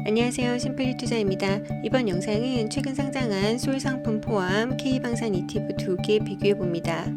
안녕하세요. 심플리 투자입니다. 이번 영상은 최근 상장한 솔 상품 포함 K방산 ETF 2개 비교해 봅니다.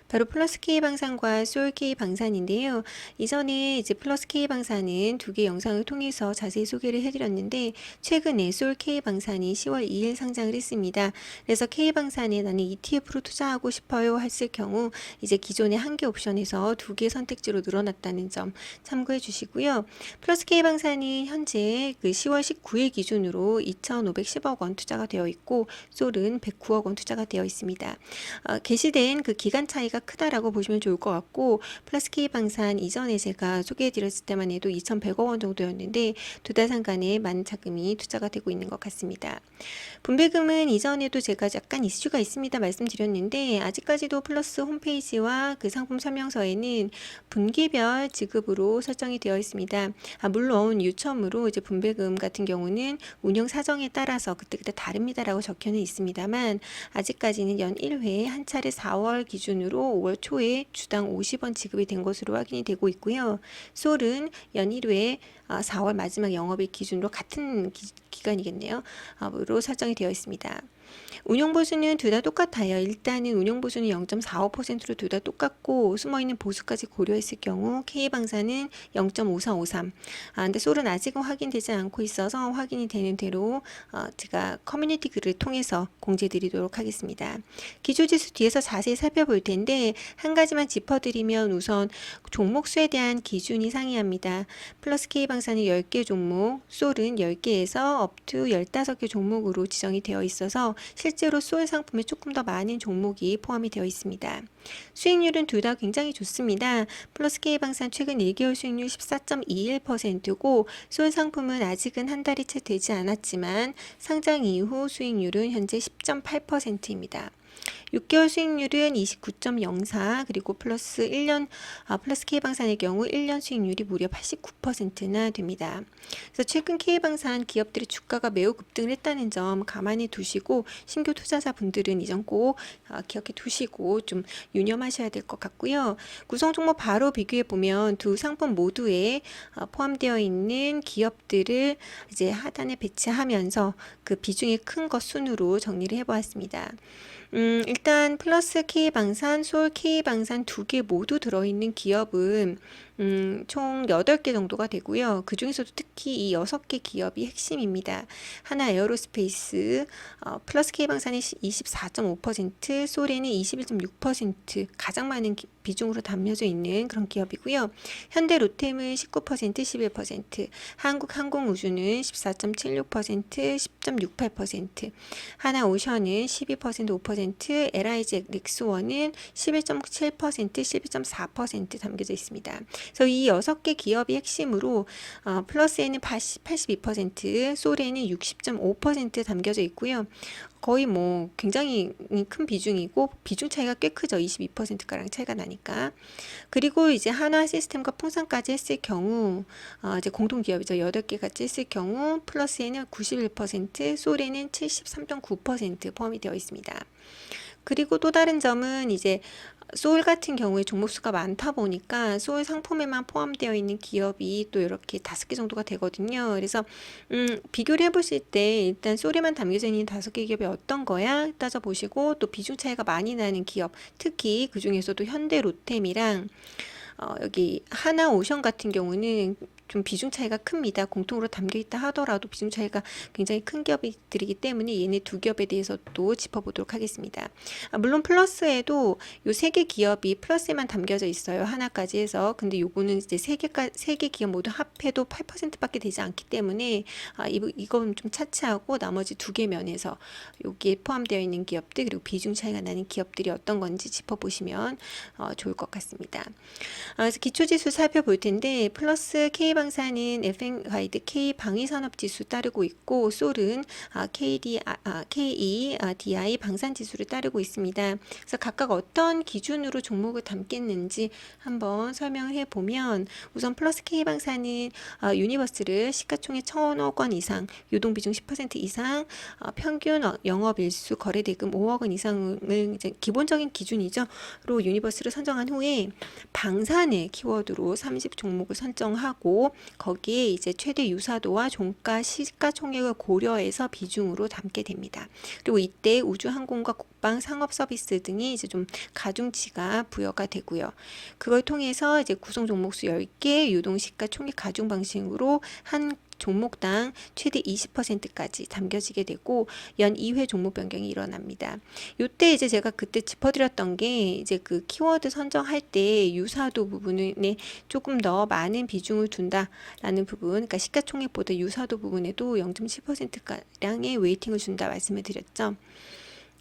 바로 플러스 K 방산과 솔 K 방산인데요. 이전에 이제 플러스 K 방산은 2개 영상을 통해서 자세히 소개를 해드렸는데 최근에 솔 K 방산이 10월 2일 상장을 했습니다. 그래서 K 방산에 나는 ETF로 투자하고 싶어요 했을 경우 이제 기존의 한 개 옵션에서 2개 선택지로 늘어났다는 점 참고해 주시고요. 플러스 K 방산이 현재 그 10월 19일 기준으로 2,510억 원 투자가 되어 있고 솔은 109억 원 투자가 되어 있습니다. 게시된 그 기간 차이가 크다라고 보시면 좋을 것 같고 플러스 K 방산 이전에 제가 소개해드렸을 때만 해도 2,100억 원 정도였는데 두 달 상간에 많은 자금이 투자가 되고 있는 것 같습니다. 분배금은 이전에도 제가 약간 이슈가 있습니다 말씀드렸는데 아직까지도 플러스 홈페이지와 그 상품 설명서에는 분기별 지급으로 설정이 되어 있습니다. 물론 유첨으로 이제 분배금 같은 경우는 운영 사정에 따라서 그때그때 다릅니다라고 적혀는 있습니다만 아직까지는 연 1회 한 차례 4월 기준으로 5월 초에 주당 50원 지급이 된 것으로 확인이 되고 있고요. 솔은 연 1회 4월 마지막 영업일 기준으로 같은 기간이겠네요. 으로 설정이 되어 있습니다. 운용보수는 둘 다 똑같아요. 일단은 운용보수는 0.45%로 둘 다 똑같고 숨어있는 보수까지 고려했을 경우 K방산은 0.5453. 근데 솔은 아직은 확인되지 않고 있어서 확인이 되는 대로 제가 커뮤니티 글을 통해서 공지드리도록 하겠습니다. 기초지수 뒤에서 자세히 살펴볼 텐데 한 가지만 짚어드리면 우선 종목 수에 대한 기준이 상이합니다. 플러스 K방산은 10개 종목, 솔은 10개에서 업투 15개 종목으로 지정이 되어 있어서 실제로 솔 상품에 조금 더 많은 종목이 포함이 되어 있습니다. 수익률은 둘 다 굉장히 좋습니다. 플러스 K방산 최근 1개월 수익률 14.21%고 솔 상품은 아직은 한 달이 채 되지 않았지만 상장 이후 수익률은 현재 10.8%입니다. 6개월 수익률은 29.04 그리고 플러스 K방산의 경우 1년 수익률이 무려 89%나 됩니다. 그래서 최근 K방산 기업들의 주가가 매우 급등을 했다는 점 감안해 두시고 신규 투자자분들은 이 점 꼭 기억해 두시고 좀 유념하셔야 될 것 같고요. 구성 종목 바로 비교해 보면 두 상품 모두에 포함되어 있는 기업들을 이제 하단에 배치하면서 그 비중이 큰 것 순으로 정리를 해보았습니다. 일단 플러스 K방산, 솔 K방산 2개 모두 들어있는 기업은 총 8개 정도가 되고요. 그 중에서도 특히 이 6개 기업이 핵심입니다. 하나 에어로스페이스, 플러스 K방산이 24.5%, 솔에는 21.6% 가장 많은 비중으로 담겨져 있는 그런 기업이고요. 현대 로템은 19%, 11%, 한국항공우주는 14.76%, 10.68%, 하나오션은 12%, 5%, LIG 넥스원은 11.7%, 11.4% 담겨져 있습니다. 그래서 이 6개 기업이 핵심으로 플러스에는 82%, 솔에는 60.5% 담겨져 있고요. 거의 뭐 굉장히 큰 비중이고 비중 차이가 꽤 크죠. 22%가량 차이가 나니까. 그리고 이제 한화 시스템과 풍산까지 했을 경우 이제 공동기업이죠. 8개 같이 했을 경우 플러스에는 91%, 솔에는 73.9% 포함이 되어 있습니다. 그리고 또 다른 점은 이제 솔 같은 경우에 종목수가 많다 보니까 솔 상품에만 포함되어 있는 기업이 또 이렇게 5개 정도가 되거든요. 그래서 비교를 해보실 때 일단 솔에만 담겨져 있는 5개 기업이 어떤 거야 따져보시고 또 비중 차이가 많이 나는 기업 특히 그 중에서도 현대 로템이랑 여기 하나오션 같은 경우는 좀 비중 차이가 큽니다. 공통으로 담겨 있다 하더라도 비중 차이가 굉장히 큰 기업들이기 때문에 얘네 두 기업에 대해서도 짚어보도록 하겠습니다. 물론 플러스에도 요 3개 기업이 플러스에만 담겨져 있어요. 하나까지 해서. 근데 요거는 이제 3개 기업 모두 합해도 8%밖에 되지 않기 때문에 이건 좀 차치하고 나머지 2개 면에서 여기에 포함되어 있는 기업들 그리고 비중 차이가 나는 기업들이 어떤 건지 짚어보시면 좋을 것 같습니다. 그래서 기초지수 살펴볼 텐데 플러스 K방산은 FN-가이드 K방위산업지수 따르고 있고 솔은 KEDI 방산지수를 따르고 있습니다. 그래서 각각 어떤 기준으로 종목을 담겠는지 한번 설명해 보면 우선 플러스 K방산은 유니버스를 시가총액 1,000억 원 이상, 유동비중 10% 이상, 평균 영업일수 거래대금 5억 원 이상을 이제 기본적인 기준이죠. 로 유니버스를 선정한 후에 방산의 키워드로 30종목을 선정하고 하고 거기에 이제 최대 유사도와 종가 시가총액을 고려해서 비중으로 담게 됩니다. 그리고 이때 우주항공과 국방, 상업서비스 등이 이제 좀 가중치가 부여가 되고요. 그걸 통해서 이제 구성 종목수 10개, 유동시가총액 가중 방식으로 한 종목당 최대 20%까지 담겨지게 되고 연 2회 종목 변경이 일어납니다. 이때 이제 제가 그때 짚어드렸던 게 이제 그 키워드 선정할 때 유사도 부분에 조금 더 많은 비중을 둔다라는 부분, 그러니까 시가총액보다 유사도 부분에도 0.7%가량의 웨이팅을 준다 말씀을 드렸죠.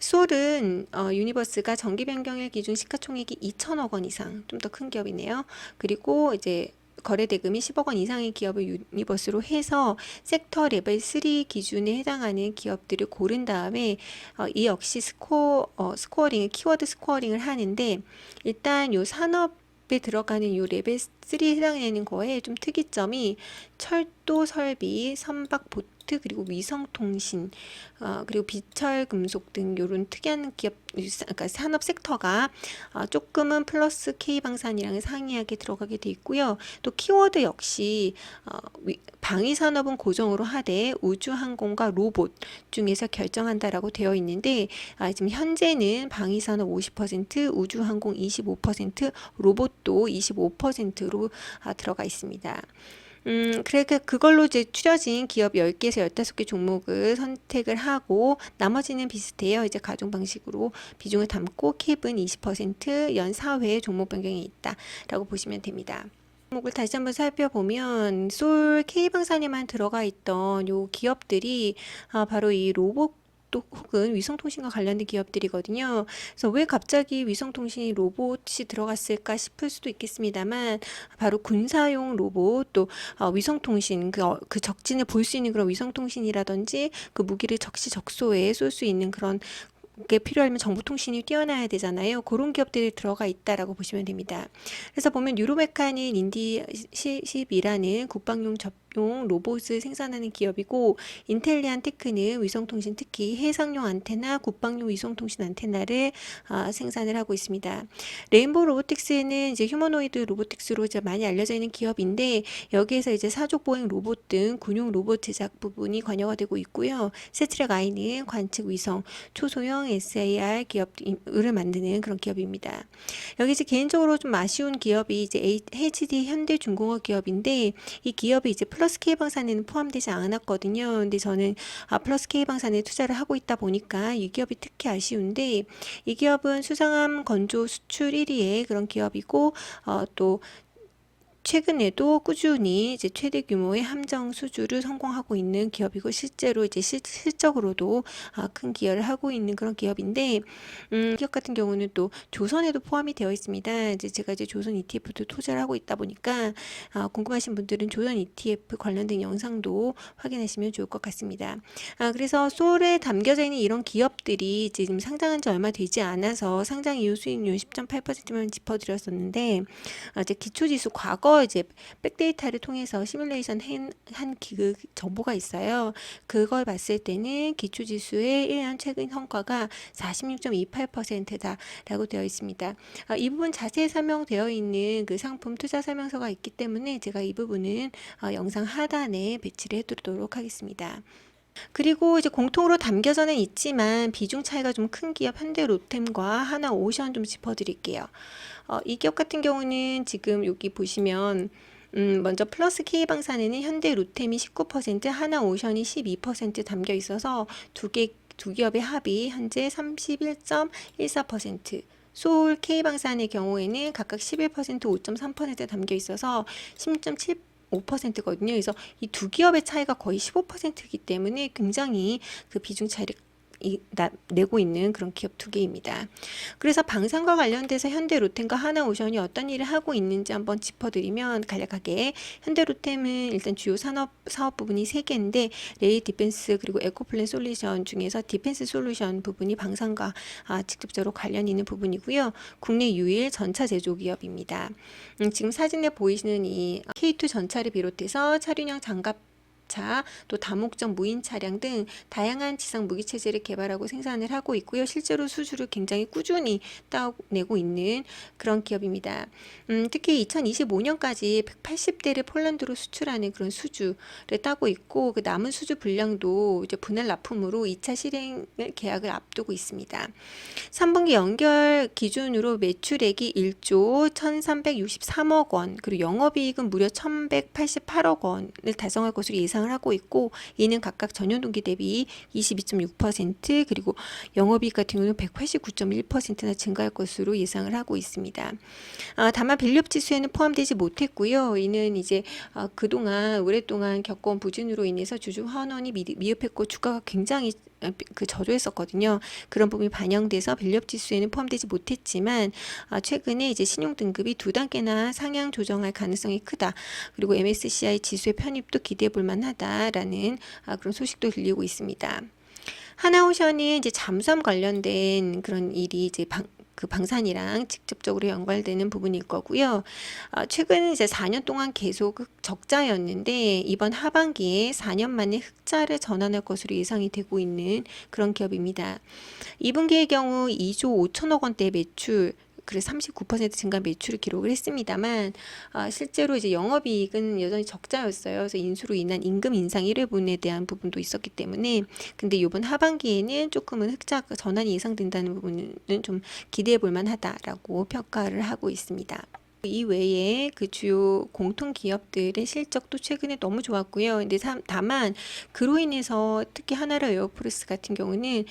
솔은 유니버스가 정기 변경일 기준 시가총액이 2천억 원 이상, 좀 더 큰 기업이네요. 그리고 이제 거래 대금이 10억 원 이상의 기업을 유니버스로 해서 섹터 레벨 3 기준에 해당하는 기업들을 고른 다음에 이 역시 스코어링, 키워드 스코어링을 하는데 일단 요 산업에 들어가는 요 레벨 3에 해당되는 거에 좀 특이점이 철도 설비, 선박 보트 그리고 위성통신 그리고 비철금속 등 이런 특이한 기업, 그러니까 산업 섹터가 조금은 플러스 K방산이랑 상이하게 들어가게 돼 있고요. 또 키워드 역시 방위산업은 고정으로 하되 우주항공과 로봇 중에서 결정한다라고 되어 있는데 지금 현재는 방위산업 50%, 우주항공 25%, 로봇도 25%로 들어가 있습니다. 그러니까 그걸로 이제 추려진 기업 10개에서 15개 종목을 선택을 하고 나머지는 비슷해요. 이제 가중 방식으로 비중을 담고 캡은 20% 연 4회 종목 변경이 있다라고 보시면 됩니다. 종목을 다시 한번 살펴보면 솔 K방산에만 들어가 있던 요 기업들이 바로 이 로봇 또 혹은 위성통신과 관련된 기업들이거든요. 그래서 왜 갑자기 위성통신이 로봇이 들어갔을까 싶을 수도 있겠습니다만 바로 군사용 로봇 또 위성통신 그 적진을 볼 수 있는 그런 위성통신이라든지 그 무기를 적시적소에 쏠 수 있는 그런 게 필요하면 정보통신이 뛰어나야 되잖아요. 그런 기업들이 들어가 있다라고 보시면 됩니다. 그래서 보면 유로메카는 인디10이라는 국방용 접용 로봇을 생산하는 기업이고 인텔리안 테크는 위성통신 특히 해상용 안테나, 국방용 위성통신 안테나를 생산을 하고 있습니다. 레인보우 로보틱스는 이제 휴머노이드 로보틱스로 이제 많이 알려져 있는 기업인데 여기에서 이제 사족보행 로봇 등 군용 로봇 제작 부분이 관여가 되고 있고요. 세트랙 아이는 관측 위성, 초소형 SAR 기업을 만드는 그런 기업입니다. 여기 이제 개인적으로 좀 아쉬운 기업이 이제 HD 현대중공업 기업인데 이 기업이 이제 플러스 K방산에는 포함되지 않았거든요. 근데 저는 플러스 K방산에 투자를 하고 있다 보니까 이 기업이 특히 아쉬운데 이 기업은 수상함 건조 수출 1위의 그런 기업이고 또 최근에도 꾸준히 이제 최대 규모의 함정 수주를 성공하고 있는 기업이고 실제로 이제 실적으로도 큰 기여를 하고 있는 그런 기업인데 기업 같은 경우는 또 조선에도 포함이 되어 있습니다. 이제 제가 이제 조선 ETF도 투자를 하고 있다 보니까 궁금하신 분들은 조선 ETF 관련된 영상도 확인하시면 좋을 것 같습니다. 그래서 솔에 담겨져 있는 이런 기업들이 이제 지금 상장한 지 얼마 되지 않아서 상장 이후 수익률 10.8%만 짚어드렸었는데 이제 기초지수 과거 이제 백데이터를 통해서 시뮬레이션 한 그 정보가 있어요. 그걸 봤을 때는 기초지수의 1년 최근 성과가 46.28%다라고 되어 있습니다. 이 부분 자세히 설명되어 있는 그 상품 투자 설명서가 있기 때문에 제가 이 부분은 영상 하단에 배치를 해두도록 하겠습니다. 그리고 이제 공통으로 담겨져는 있지만 비중 차이가 좀 큰 기업 현대로템과 하나오션 좀 짚어드릴게요. 이 기업 같은 경우는 지금 여기 보시면 먼저 플러스 K방산에는 현대로템이 19%, 하나오션이 12% 담겨 있어서 두 기업의 합이 현재 31.14%, 소울 K방산의 경우에는 각각 11%, 5.3% 담겨 있어서 10.75%거든요. 그래서 이 두 기업의 차이가 거의 15%이기 때문에 굉장히 그 비중 차이를 내고 있는 그런 기업 두 개입니다. 그래서 방산과 관련돼서 현대로템과 하나오션이 어떤 일을 하고 있는지 한번 짚어드리면 간략하게 현대로템은 일단 주요 사업 부분이 3개인데 레이 디펜스 그리고 에코플랜 솔루션 중에서 디펜스 솔루션 부분이 방산과 직접적으로 관련 있는 부분이고요. 국내 유일 전차 제조 기업입니다. 지금 사진에 보이시는 이 K2 전차를 비롯해서 차륜형 장갑 전기차, 또 다목적 무인 차량 등 다양한 지상 무기 체제를 개발하고 생산을 하고 있고요. 실제로 수주를 굉장히 꾸준히 따내고 있는 그런 기업입니다. 특히 2025년까지 180대를 폴란드로 수출하는 그런 수주를 따고 있고, 그 남은 수주 분량도 이제 분할 납품으로 2차 실행 계약을 앞두고 있습니다. 3분기 연결 기준으로 매출액이 1조 1363억 원, 그리고 영업이익은 무려 1188억 원을 달성할 것으로 예상을 하고 있고, 이는 각각 전년 동기 대비 22.6%, 그리고 영업이익 같은 경우는 189.1%나 증가할 것으로 예상을 하고 있습니다. 다만 빌리업 지수에는 포함되지 못했고요. 이는 이제 그동안 오랫동안 겪어온 부진으로 인해서 주주 환원이 미흡했고 주가가 굉장히 저조했었거든요. 그런 부분이 반영돼서 빌리업 지수에는 포함되지 못했지만 최근에 이제 신용 등급이 2단계나 상향 조정할 가능성이 크다. 그리고 MSCI 지수의 편입도 기대해 볼 만하다라는 그런 소식도 들리고 있습니다. 하나오션이 이제 잠수함 관련된 그런 일이 이제 그 방산이랑 직접적으로 연관되는 부분일 거고요. 최근 이제 4년 동안 계속 적자였는데 이번 하반기에 4년 만에 흑자를 전환할 것으로 예상이 되고 있는 그런 기업입니다. 2분기의 경우 2조 5천억 원대 매출, 그래서 39% 증가 매출을 기록을 했습니다만 실제로 이제 영업이익은 여전히 적자였어요. 그래서 인수로 인한 임금 인상 1회분에 대한 부분도 있었기 때문에, 근데 이번 하반기에는 조금은 흑자 전환이 예상된다는 부분은 좀 기대해 볼 만하다라고 평가를 하고 있습니다. 이외에 그 주요 공통 기업들의 실적도 최근에 너무 좋았고요. 근데 다만 그로 인해서 특히 하나로 에어프로스 같은 경우는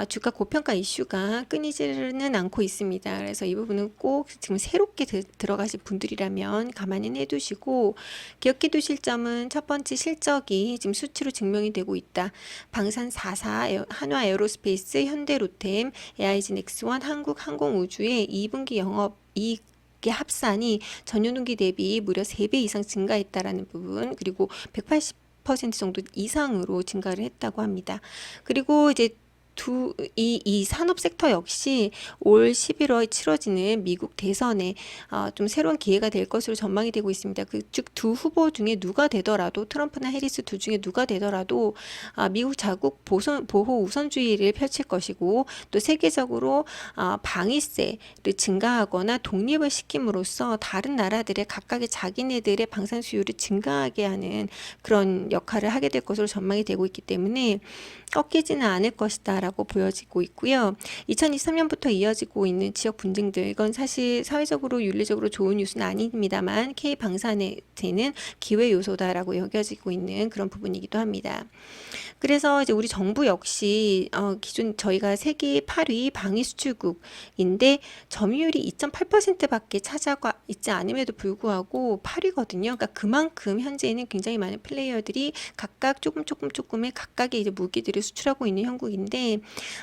주가 고평가 이슈가 끊이지는 않고 있습니다. 그래서 이 부분은 꼭 지금 새롭게 들어가실 분들이라면 감안은 해두시고, 기업기도 실점은 첫 번째 실적이 지금 수치로 증명이 되고 있다. 방산 4사, 한화 에어로스페이스, 현대로템, 에이아이진 엑스원, 한국항공우주의 2분기 영업이익 합산이 전년 동기 대비 무려 3배 이상 증가했다라는 부분, 그리고 180% 정도 이상으로 증가를 했다고 합니다. 그리고 이제 이 산업 섹터 역시 올 11월 치러지는 미국 대선에 좀 새로운 기회가 될 것으로 전망이 되고 있습니다. 즉 두 후보 중에 누가 되더라도, 트럼프나 해리스 둘 중에 누가 되더라도 미국 자국 보호 우선주의를 펼칠 것이고, 또 세계적으로 방위세를 증가하거나 독립을 시킴으로써 다른 나라들의 각각의 자기네들의 방산 수요를 증가하게 하는 그런 역할을 하게 될 것으로 전망이 되고 있기 때문에 꺾이지는 않을 것이다 라고 보여지고 있고요. 2023년부터 이어지고 있는 지역 분쟁들, 이건 사실 사회적으로 윤리적으로 좋은 뉴스는 아닙니다만 K방산에는 기회 요소다라고 여겨지고 있는 그런 부분이기도 합니다. 그래서 이제 우리 정부 역시 기존 저희가 세계 8위 방위 수출국인데 점유율이 2.8%밖에 차지하고 있지 않음에도 불구하고 8위거든요. 그러니까 그만큼 현재는 굉장히 많은 플레이어들이 각각 조금의 각각의 이제 무기들을 수출하고 있는 형국인데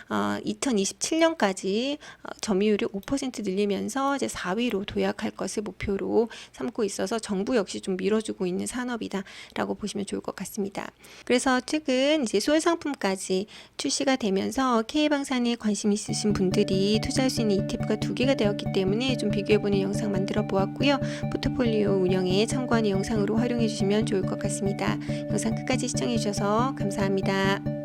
2027년까지 점유율을 5% 늘리면서 이제 4위로 도약할 것을 목표로 삼고 있어서 정부 역시 좀 밀어주고 있는 산업이다라고 보시면 좋을 것 같습니다. 그래서 최근 이제 소액 상품까지 출시가 되면서 K방산에 관심 있으신 분들이 투자할 수 있는 ETF가 2개가 되었기 때문에 좀 비교해보는 영상 만들어 보았고요. 포트폴리오 운영에 참고하는 영상으로 활용해 주시면 좋을 것 같습니다. 영상 끝까지 시청해 주셔서 감사합니다.